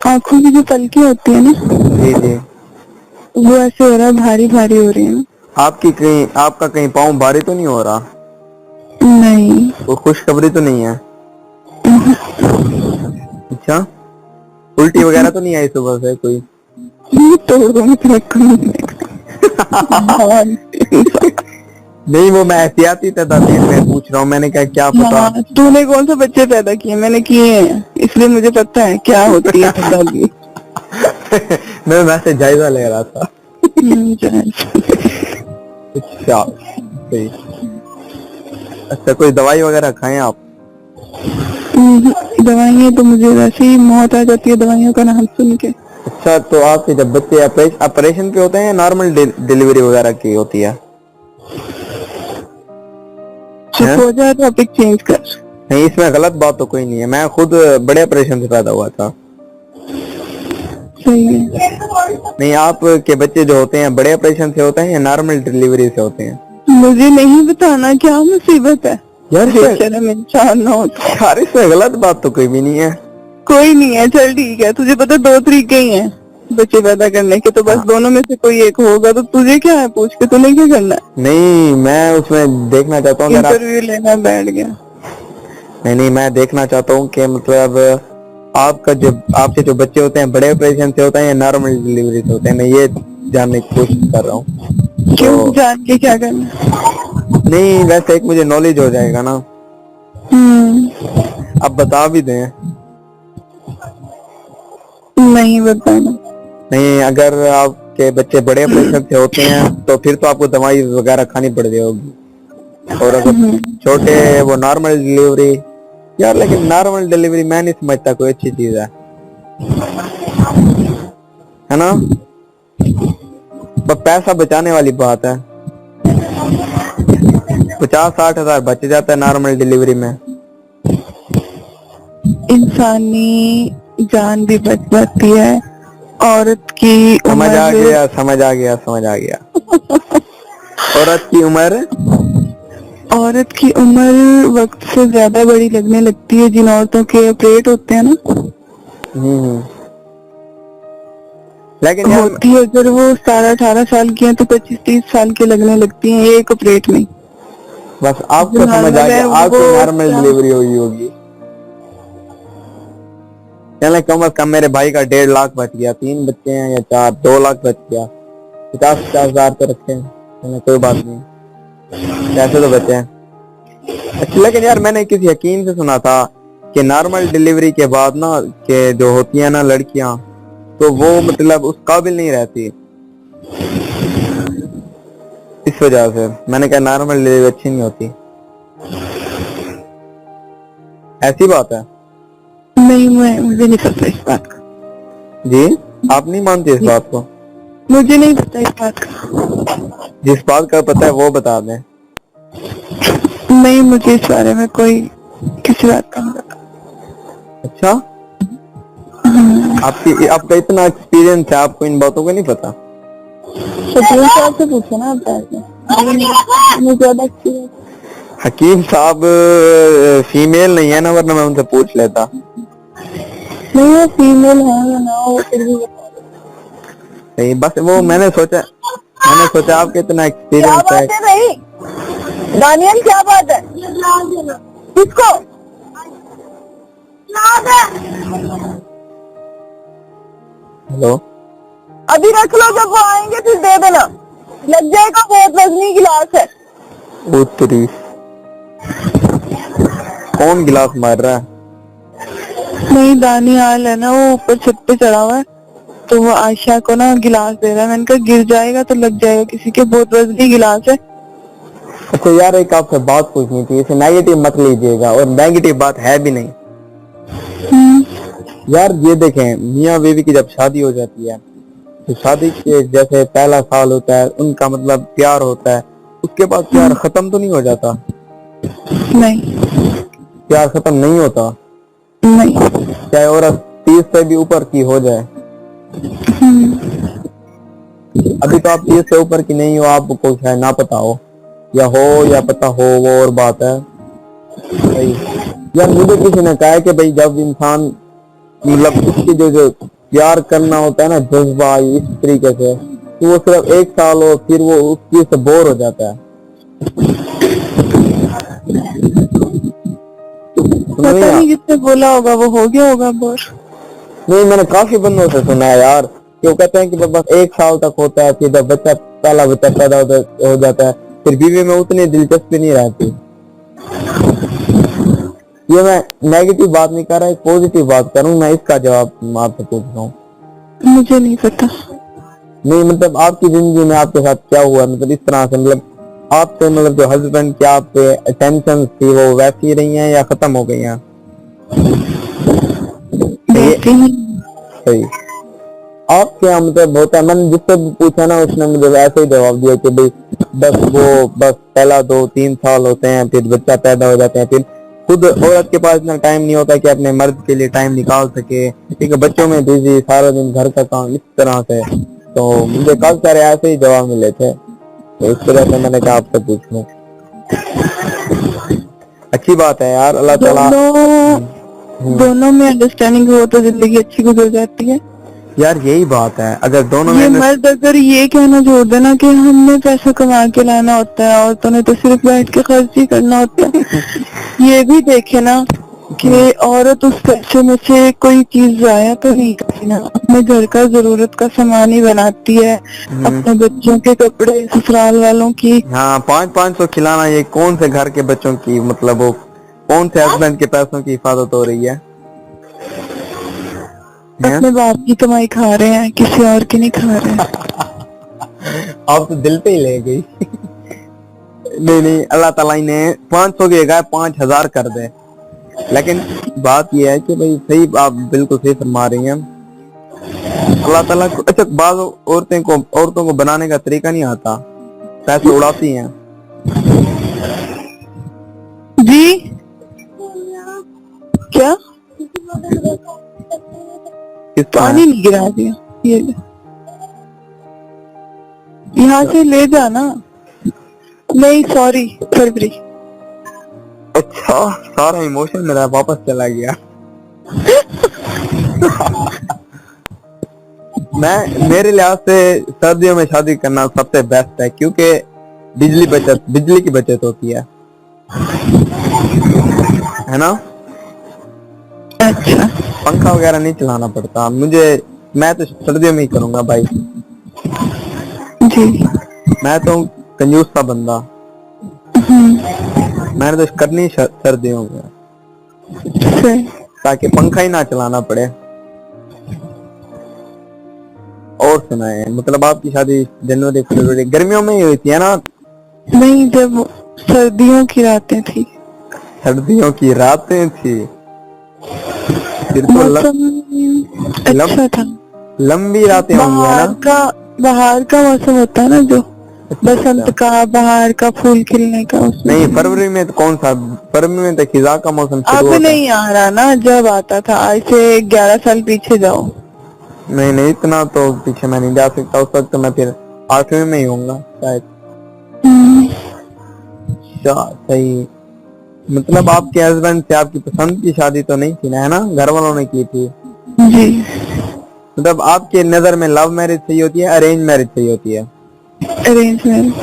आंखों की जो पलकें होती है ना, जी जी। वो ऐसे हो रहा है, भारी भारी हो रही है ना। आपका कहीं पाँव भारी तो नहीं हो रहा? नहीं। वो खुशखबरी तो नहीं है? अच्छा, उल्टी वगैरह तो नहीं आई सुबह से कोई? ये तोड़ दो, मैं तुम्हें नहीं, वो मैं एहतियाती तदाबीर में पूछ रहा हूँ, मैंने कहा क्या पता। हाँ, तूने कौन सा बच्चे पैदा किए? मैंने किए हैं, इसलिए मुझे पता है क्या होती है तदाबीर। मैं वैसे जायजा ले रहा था। जायज। अच्छा सही। अच्छा, कोई दवाई वगैरह खाएं आप? दवाइयाँ तो मुझे वैसे ही मौत आ जाती है दवाइयों का नाम सुन के। अच्छा, तो आपके जब बच्चे ऑपरेशन पे होते हैं या नॉर्मल डिलीवरी वगैरह की होती है? चुप हो जा, टॉपिक चेंज कर। नहीं, इसमें गलत बात तो कोई नहीं है, मैं खुद बड़े ऑपरेशन से पैदा हुआ था। सही है। नहीं, आपके बच्चे जो होते हैं बड़े ऑपरेशन से होते हैं या नॉर्मल डिलीवरी से होते हैं? मुझे नहीं बताना, क्या मुसीबत है यार बेशरम इंसान ना हो तो। यार, इसमें गलत बात तो कोई भी नहीं है। कोई नहीं है, चल ठीक है, तुझे पता 2 तरीके ही हैं बच्चे पैदा करने के, तो बस दोनों में से कोई एक होगा, तो तुझे क्या है पूछ के, तूने क्या करना है? नहीं, मैं उसमें देखना चाहता हूँ, अगर आप इंटरव्यू लेना बैठ गया। नहीं, मैं देखना चाहता हूँ कि मतलब आपके जो बच्चे होते हैं बड़े ऑपरेशन से होते हैं या नॉर्मल डिलीवरी से होते हैं, मैं ये जानने की कोशिश कर रहा हूँ। क्यों, तो जान के क्या करना? नहीं, वैसे एक मुझे नॉलेज हो जाएगा ना। अब बता भी दें? नहीं बताना। नहीं, अगर आपके बच्चे बड़े ऑपरेशन से होते हैं तो फिर तो आपको दवाई वगैरह खानी पड़ रही होगी, और अगर छोटे वो नॉर्मल डिलीवरी। यार लेकिन नॉर्मल डिलीवरी मैं नहीं समझता कोई अच्छी चीज है ना? बस पैसा बचाने वाली बात है। 50-60 हजार बच जाता है नॉर्मल डिलीवरी में। इंसानी जान भी बच जाती है, औरत की समझ आ उम्र। गया, समझ आ गया, समझ आ गया। औरत की उम्र। औरत की उम्र वक्त से ज्यादा बड़ी लगने लगती है जिन औरतों के ऑपरेट होते हैं ना। लेकिन यार होती है, अगर वो 17-18 साल की हैं तो 25-30 साल की लगने लगती हैं एक ऑपरेट में। बस जो आपको समझ आ नॉर्मल है गया, वो आपकी नॉर्मल डिलीवरी हुई होगी। चले, कम से कम मेरे भाई का 1.5 लाख बच गया, 3 बच्चे हैं या 4, 2 लाख बच गया। 50-50 हजार तो रखे हैं, चले कोई बात नहीं, पैसे तो बचे हैं। अच्छा, लेकिन यार मैंने किसी हकीम से सुना था कि नॉर्मल डिलीवरी के बाद ना, कि जो होती है ना लड़कियां, तो वो मतलब उस काबिल नहीं रहती। इस वजह से मैंने कहा नॉर्मल डिलीवरी अच्छी नहीं होती। ऐसी बात है? नहीं, मुझे नहीं पता इस बात का। जी, आप नहीं मानते इस बात को? मुझे नहीं पता इस बात का। जिस बात का पता है वो बता दें। नहीं, मुझे इस बारे में कोई किसी बात का नहीं पता। अच्छा, आपका इतना एक्सपीरियंस है, आपको इन बातों का नहीं पता? से पूछो ना आप, मुझे ज्यादा एक्सपीरियंस। हकीम साहब फीमेल नहीं है ना, वरना मैं उनसे पूछ लेता। नहीं, वो फीमेल है या ना हो फिर भी नहीं, बस वो मैंने सोचा आपके इतना एक्सपीरियंस है। क्या बात है भाई दानियल, क्या बात है? किसको? हेलो, अभी रख लो, जब वो आएंगे फिर दे देना, लग जाएगा, बहुत वजनी गिलास है। उत्तरी कौन गिलास मार रहा है? नहीं, दानियाल है ना, वो ऊपर छत पे चढ़ा हुआ है, तो वो आयशा को ना गिलास दे रहा है। मैंने कहा गिर जाएगा तो लग जाएगा किसी के, बहुत वजनी गिलास है। अच्छा यार, एक आपसे बात पूछनी थी, इसे नेगेटिव मत लीजिएगा, और नेगेटिव बात है भी नहीं। यार ये देखें, मियाँ बीवी की जब शादी हो जाती है, तो शादी के जैसे पहला साल होता है उनका मतलब प्यार होता है, उसके बाद प्यार खत्म तो नहीं हो जाता? नहीं, प्यार खत्म नहीं होता, नहीं। चाहे औरत 30 से भी ऊपर की हो जाए। अभी तो आप 30 से ऊपर की नहीं हो, आपको शायद ना पता हो या पता हो, वो और बात है भाई। यार मुझे किसी ने कहा है कि भाई जब इंसान मतलब उसकी जो प्यार करना होता है ना जज्बा इस तरीके से, तो वो सिर्फ 1 साल हो फिर वो उस चीज से बोर हो जाता है। पता नहीं किसने बोला होगा, वो हो गया होगा बोर। नहीं, मैंने काफी बंदों से सुना है यार कि वो कहते हैं कि बस 1 साल तक होता है, फिर जब बच्चा पहला बच्चा पैदा हो जाता है फिर बीवी में उतनी दिलचस्पी नहीं रहती। ये मैं नेगेटिव बात नहीं कर रहा, एक पॉजिटिव बात कर रहा हूँ, मैं इसका जवाब आपसे पूछ रहा हूँ। मुझे नहीं पता। नहीं मतलब आपकी जिंदगी में आपके साथ क्या हुआ, मतलब इस तरह से, मतलब आपसे मतलब जो हस्बैंड की आप पे अटेंशन थी वो वैसी रही हैं या खत्म हो गई हैं? सही। आपके यहाँ मतलब होता है, मैंने जिससे भी पूछा ना उसने मुझे वैसे ही जवाब दिया कि भाई बस पहला 2-3 साल होते हैं फिर बच्चा पैदा हो जाता है, फिर खुद औरत के पास इतना टाइम नहीं होता कि अपने मर्द के लिए टाइम निकाल सके, ठीक है, बच्चों में बिजी, सारा दिन घर का काम, इस तरह से। तो मुझे काफी सारे ऐसे ही जवाब मिले थे, तो इस तरह से मैंने कहा आपसे पूछ लूं। अच्छी बात है यार, अल्लाह ताला दोनों में अंडरस्टैंडिंग हो तो जिंदगी अच्छी गुजर जाती है यार, यही बात है। अगर दोनों ये में मर्द अगर ये कहना छोड़ देना कि हमने पैसा कमा के लाना होता है, औरतों ने तो सिर्फ बैठ के खर्च ही करना होता है। ये भी देखे ना कि औरत उस पैसे में से कोई चीज जाया तो नहीं करती ना, अपने घर का जरूरत का सामान ही बनाती है, अपने बच्चों के कपड़े, ससुराल वालों की। हाँ, 500 खिलाना, ये कौन से घर के बच्चों की, मतलब वो कौन से हस्बैंड के पैसों की हिफाजत हो रही है? अपने बाप की कमाई खा रहे हैं, किसी और की नहीं खा रहे हैं। आप तो दिल पे ही ले गई। नहीं, अल्लाह ताला ने 500 की जगह 5000 कर दे। लेकिन बात यह है कि भाई सही, आप बिल्कुल सही फरमा रही हैं। अल्लाह ताला को अच्छा, बाज़ औरतों को बनाने का तरीका नहीं आता, पैसे उड़ाती हैं। जी क्या? पानी नहीं गिरा दिया, ये यहाँ से ले जाना। नहीं सॉरी, फरवरी। अच्छा, सारा इमोशन मेरा वापस चला गया। मेरे लिहाज से सर्दियों में शादी करना सबसे बेस्ट है, क्योंकि बिजली की बचत होती है ना। अच्छा, पंखा वगैरह नहीं चलाना पड़ता मैं तो सर्दियों में ही करूंगा भाई। जी। मैं तो कंजूस सा बंदा, मैंने तो करनी सर्दियों में, ताकि पंखा ही ना चलाना पड़े। और सुनाए, मतलब आपकी शादी जनवरी फरवरी गर्मियों में ही हुई थी है ना? नहीं, जब सर्दियों की रातें थी। सर्दियों की रातें थी, फिर तो अच्छा था। लंबी रातें होंगी है ना? बाहर का मौसम होता है ना, जो बसंत का, बाहर का, फूल खिलने का। नहीं, फरवरी में तो कौन सा, फरवरी में तो खिजा का मौसम शुरू अब होता है। नहीं आ रहा ना, जब आता था। आज से 11 साल पीछे जाओ। नहीं, इतना तो पीछे मैं नहीं जा सकता, उस वक्त तो मैं फिर 8वीं में ही होऊंगा शायद। सही। मतलब आपके हस्बैंड से आपकी पसंद की शादी तो नहीं थी ना, है ना? घर वालों ने की थी जी। मतलब आपके नजर में लव मैरिज सही होती है, अरेंज मैरिज सही होती है? Arrange marriage.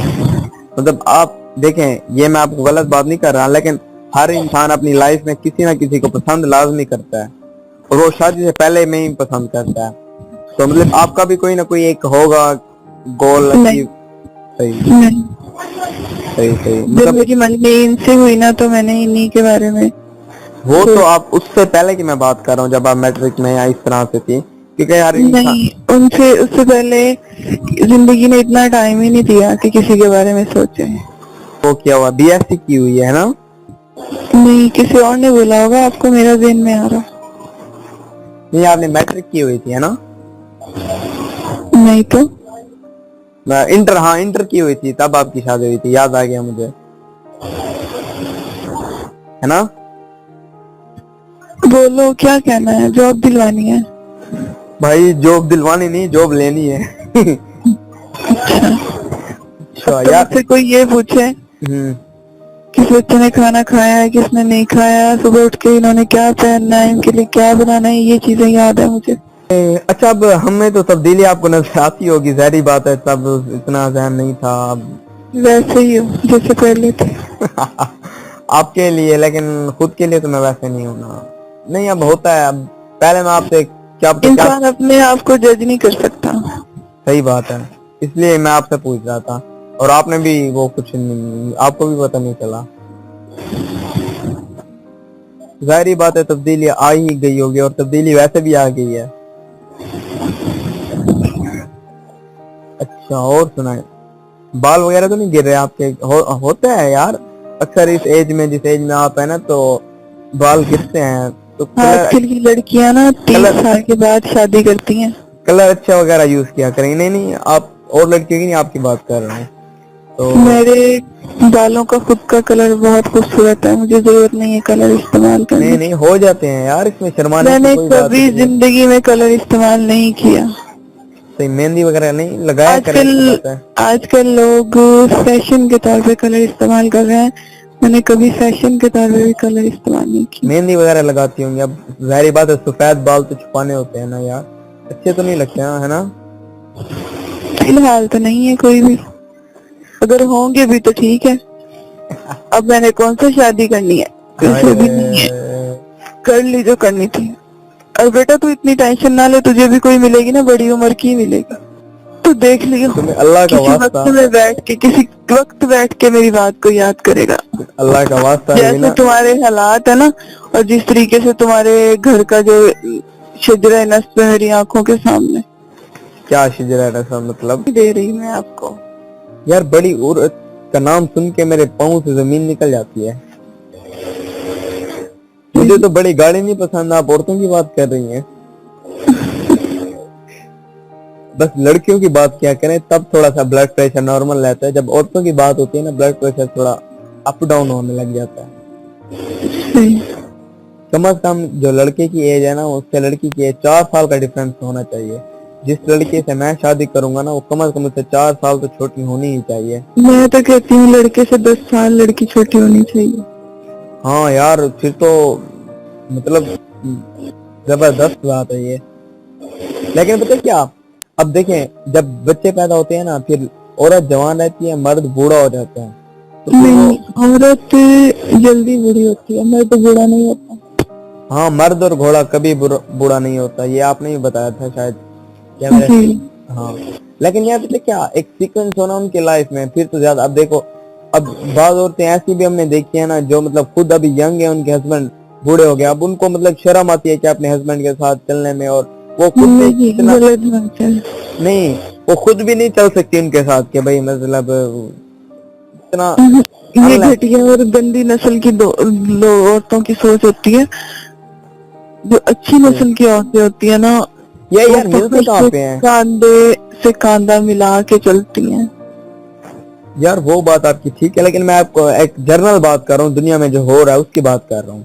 मतलब आप देखें, ये मैं आपको गलत बात नहीं कर रहा, लेकिन हर इंसान अपनी लाइफ में किसी ना किसी को पसंद लाजमी करता है, और वो शादी से पहले में ही पसंद करता है। तो मतलब आपका भी कोई ना कोई एक होगा गोल अचीव। सही। जब मेरी मंडली इनसे हुई ना, तो मैंने इन्हीं के बारे में वो तो आप उससे पहले की मैं बात कर रहा हूँ, जब आप मैट्रिक में या इस तरह से थी, क्योंकि हर नहीं, उससे पहले जिंदगी ने इतना टाइम ही नहीं दिया कि किसी के बारे में सोचे। वो क्या हुआ, बीएससी की हुई है ना? नहीं, किसी और ने बोला होगा आपको, मेरा ज़हन में आ रहा। नहीं, आपने मैट्रिक की हुई थी है ना? नहीं तो इंटर की हुई थी, तब आपकी शादी हुई थी, याद आ गया मुझे, है ना? बोलो क्या कहना है? जॉब दिलवानी है? भाई जॉब दिलवानी नहीं, जॉब लेनी है। अच्छा तो यार, फिर कोई ये पूछे किस बच्चे ने खाना खाया है, किसने नहीं खाया, सुबह उठ के इन्होंने क्या पहनना है, इनके लिए क्या बनाना है, ये चीजें याद है मुझे। अच्छा, अब हमें तो तब्दीली आपको नजर आती होगी, ज़ाहिर बात है, तब इतना ज़हन नहीं था। अब वैसे ही हो जैसे पहले थे। आपके लिए, लेकिन खुद के लिए तो मैं वैसे नहीं हूं ना। नहीं, अब होता है। अब पहले मैं आपसे क्या पता क्या। इंसान अपने आप को जज नहीं कर सकता। सही बात है, इसलिए मैं आपसे पूछ रहा था। और आपने भी वो कुछ आपको भी पता नहीं चला। जाहिर बात है, तब्दीली आ ही गई होगी, और तब्दीली वैसे भी आ गई है। अच्छा, और सुनाए, बाल वगैरह तो नहीं गिर रहे आपके? होता है यार, अक्सर इस एज में, जिस एज में आप है ना, तो बाल गिरते हैं। तो कलर आजकल की लड़कियां ना 30 साल के बाद शादी करती हैं। कलर अच्छा वगैरह यूज किया करेंगे। नहीं नहीं, आप और लड़कियों की नहीं, आपकी बात कर रहे हैं। तो मेरे बालों का खुद का कलर बहुत खूबसूरत है, मुझे जरूरत नहीं है कलर इस्तेमाल नहीं करने नहीं, की। हो जाते हैं यार, इसमें शर्माने की मैंने कोई बात कभी नहीं है। जिंदगी में कलर इस्तेमाल नहीं किया। सही, मेहंदी वगैरह नहीं लगाया करें, आजकल अच्छी बात है। आजकल लोग फैशन के तौर पे कलर इस्तेमाल कर रहे हैं। मैंने कभी फैशन के तौर पे भी कलर इस्तेमाल नहीं किया। मेहंदी वगैरह लगाती होंगी। अब जाहिर बात है, सफेद बाल तो छुपाने होते हैं ना यार, अच्छे तो नहीं लगते हैं, है ना? फिलहाल तो नहीं है कोई भी, अगर होंगे भी तो ठीक है। अब मैंने कौन सा शादी करनी है, वैसे भी नहीं है, कर ली जो करनी थी। और बेटा तू इतनी टेंशन ना ले, तुझे भी कोई मिलेगी ना बड़ी उम्र की मिलेगी, तो देख लियो। तुम्हें अल्लाह का किसी वास्ता, वक्त में बैठ के, किसी वक्त बैठ के मेरी बात को याद करेगा। अल्लाह का वास्ता भी जैसे ना। तुम्हारे हालात है ना, और जिस तरीके से तुम्हारे घर का जो शजरा नस्ब है मेरी आंखों के सामने, क्या शिजरा ऐसा मतलब? दे रही मैं आपको। यार, बड़ी औरत का नाम सुन के मेरे पाँव से जमीन निकल जाती है। मुझे तो बड़ी गाड़ी नहीं पसंद, आप औरतों की बात कर रही हैं। बस लड़कियों की बात क्या करें, तब थोड़ा सा ब्लड प्रेशर नॉर्मल रहता है। जब औरतों की बात होती है ना, ब्लड प्रेशर थोड़ा अप डाउन होने लग जाता है। कम से कम जो लड़के की एज है ना, उससे लड़की की एज 4 साल का डिफरेंस होना चाहिए। जिस लड़के से मैं शादी करूंगा ना, वो कम से कम उससे 4 साल तो छोटी होनी ही चाहिए। मैं तो कहती हूँ लड़के से 10 साल लड़की छोटी होनी चाहिए। हाँ यार, फिर तो मतलब जबरदस्त बात है ये। लेकिन पता है क्या, अब देखें, जब बच्चे पैदा होते हैं ना, फिर औरत जवान रहती है, मर्द बूढ़ा हो जाता है। तो फिर वो, नहीं, औरत जल्दी बूढ़ी होती है, मर्द बूढ़ा नहीं होता। हाँ, मर्द और घोड़ा कभी बूढ़ा नहीं होता, ये आपने ही बताया था शायद, क्या मेरे। जी। हाँ, लेकिन यार पता है क्या, एक सीक्वेंस होना उनके लाइफ में, फिर तो ज्यादा। अब देखो, अब बाज औरतें ऐसी भी हमने देखी है ना, जो मतलब खुद अभी यंग है, उनके हस्बैंड बूढ़े हो गए, अब उनको मतलब शर्म आती है कि अपने हस्बैंड के साथ चलने में, और वो खुद भी नहीं, इतना गलत बात है। नहीं, वो खुद भी नहीं चल सकती उनके साथ, कि भाई मतलब इतना ये अनलैक। घटिया और गंदी नस्ल की औरतों की सोच होती है। जो अच्छी नस्ल की औरतें होती है ना, ये वो यार मिलते फख्र कहाँ से पे हैं? कांधे से कांधा मिला के चलती हैं। यार वो बात आपकी ठीक है, लेकिन मैं आपको एक जनरल बात कर रहा हूँ, दुनिया में जो हो रहा है उसकी बात कर रहा हूँ।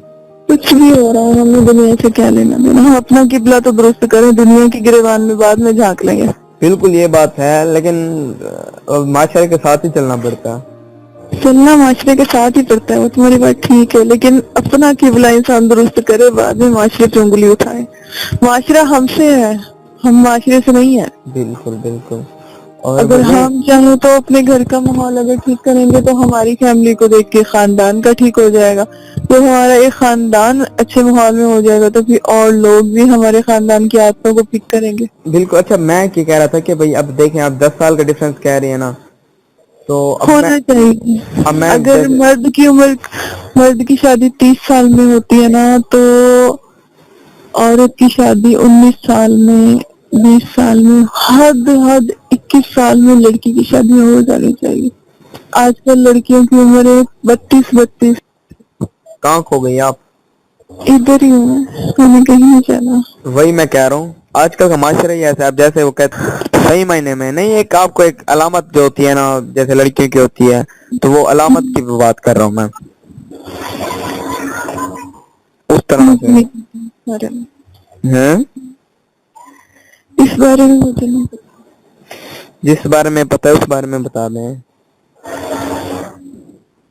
कुछ भी हो रहा है, हमें दुनिया से क्या लेना देना। हम अपना किबला तो दुरुस्त करें, दुनिया की गिरेबान में बाद में झांक लेंगे। बिल्कुल ये बात है, लेकिन माशरे के साथ ही चलना पड़ता है। चलना माशरे के साथ ही पड़ता है, वो तुम्हारी बात ठीक है, लेकिन अपना किबला इंसान दुरुस्त करे, बाद में माशरे पे उंगली उठाए। माशरा हमसे है, हम माशरे से नहीं है। बिल्कुल बिल्कुल। और अगर नहीं, हम चाहें तो अपने घर का माहौल अगर ठीक करेंगे, तो हमारी फैमिली को देख के खानदान का ठीक हो जाएगा। तो हमारा एक खानदान अच्छे माहौल में हो जाएगा, तो फिर और लोग भी हमारे खानदान की आदतों को पिक करेंगे। बिल्कुल। अच्छा, मैं क्या कह रहा था कि भाई, अब देखें, आप 10 साल का डिफरेंस कह रही है ना, तो होना चाहिए। अब मैं अगर जैसे, मर्द की शादी 30 साल में होती है ना, तो औरत की शादी 19 साल में, 20 साल में, हद हद 21 साल में लड़की की शादी हो जानी चाहिए। आजकल लड़कियों की उम्र 32-32। कहाँ खो गई आप? इधर ही हूँ मैं, हमें कहीं नहीं जाना। वही मैं कह रहा हूँ, आजकल का माशरा ही ऐसा है। अब जैसे वो कहते, सही मायने में नहीं, एक आपको एक अलामत जो होती है ना, जैसे लड़कियों की होती है, तो वो अलामत की बात कर रहा हूँ मैं, उस तरह मुझे से नहीं पता इस बारे में। है। इस बारे में मुझे नहीं पता। जिस बारे में पता है उस बारे में बता दें।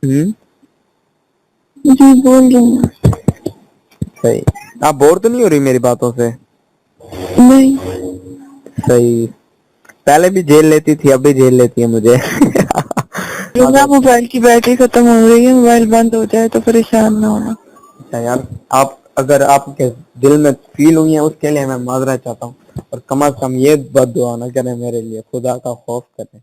जी बोल रही हूँ। सही। आप बोर तो नहीं हो रही मेरी बातों से? नहीं, सही, पहले भी झेल लेती थी, अब भी झेल लेती है मुझे। ना मोबाइल की बैटरी खत्म हो रही है, मोबाइल बंद हो जाए तो परेशान ना होना। अच्छा यार, आप अगर आपके दिल में फील हुई है उसके लिए मैं माजरा चाहता हूँ, और कम से कम ये बद्दुआ ना करें मेरे लिए, खुदा का खौफ करें।